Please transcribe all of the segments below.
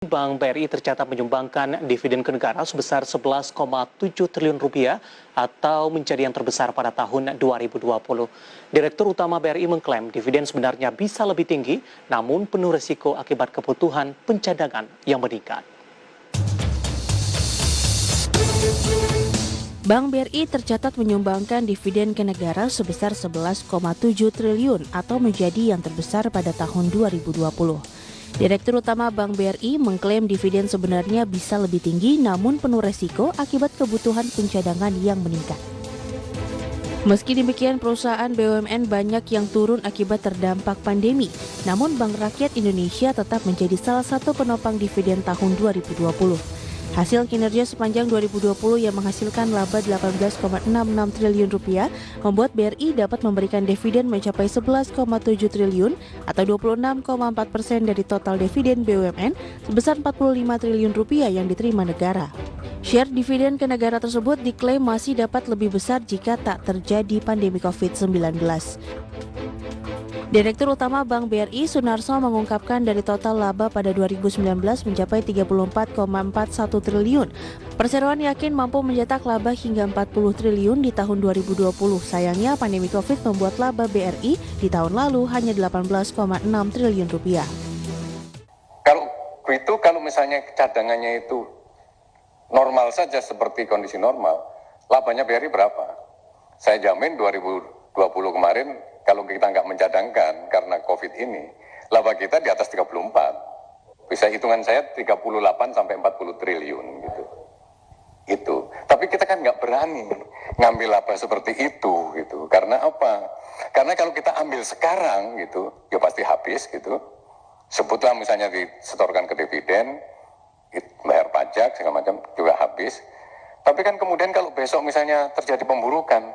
Bank BRI tercatat menyumbangkan dividen ke negara sebesar 11,7 triliun rupiah atau menjadi yang terbesar pada tahun 2020. Direktur Utama BRI mengklaim dividen sebenarnya bisa lebih tinggi, namun penuh risiko akibat kebutuhan pencadangan yang meningkat. Bank BRI tercatat menyumbangkan dividen ke negara sebesar 11,7 triliun atau menjadi yang terbesar pada tahun 2020. Direktur Utama Bank BRI mengklaim dividen sebenarnya bisa lebih tinggi namun penuh resiko akibat kebutuhan pencadangan yang meningkat. Meski demikian, perusahaan BUMN banyak yang turun akibat terdampak pandemi. Namun Bank Rakyat Indonesia tetap menjadi salah satu penopang dividen tahun 2020. Hasil kinerja sepanjang 2020 yang menghasilkan laba 18,66 triliun rupiah membuat BRI dapat memberikan dividen mencapai 11,7 triliun atau 26,4% dari total dividen BUMN sebesar 45 triliun rupiah yang diterima negara. Share dividen ke negara tersebut diklaim masih dapat lebih besar jika tak terjadi pandemi COVID-19. Direktur Utama Bank BRI Sunarso mengungkapkan dari total laba pada 2019 mencapai 34,41 triliun. Perseroan yakin mampu mencetak laba hingga 40 triliun di tahun 2020. Sayangnya pandemi COVID membuat laba BRI di tahun lalu hanya 18,6 triliun rupiah. Kalau misalnya cadangannya itu normal saja seperti kondisi normal, labanya BRI berapa? Saya jamin 2020 kemarin kalau kita nggak mencadangkan karena COVID ini, laba kita di atas 34. Bisa hitungan saya 38 sampai 40 triliun gitu. Itu. Tapi kita kan nggak berani ngambil laba seperti itu gitu. Karena apa? Karena kalau kita ambil sekarang gitu, ya pasti habis gitu. Sebutlah misalnya disetorkan ke dividen, bayar pajak segala macam juga habis. Tapi kan kemudian kalau besok misalnya terjadi pemburukan,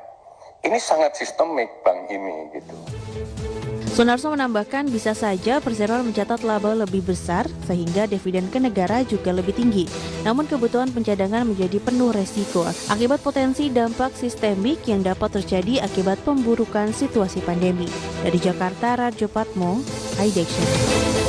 ini sangat sistemik bank ini gitu. Sunarso menambahkan bisa saja Perseroan mencatat laba lebih besar sehingga dividen ke negara juga lebih tinggi. Namun kebutuhan pencadangan menjadi penuh resiko akibat potensi dampak sistemik yang dapat terjadi akibat pemburukan situasi pandemi. Dari Jakarta, Rajo Patmo, iDaction.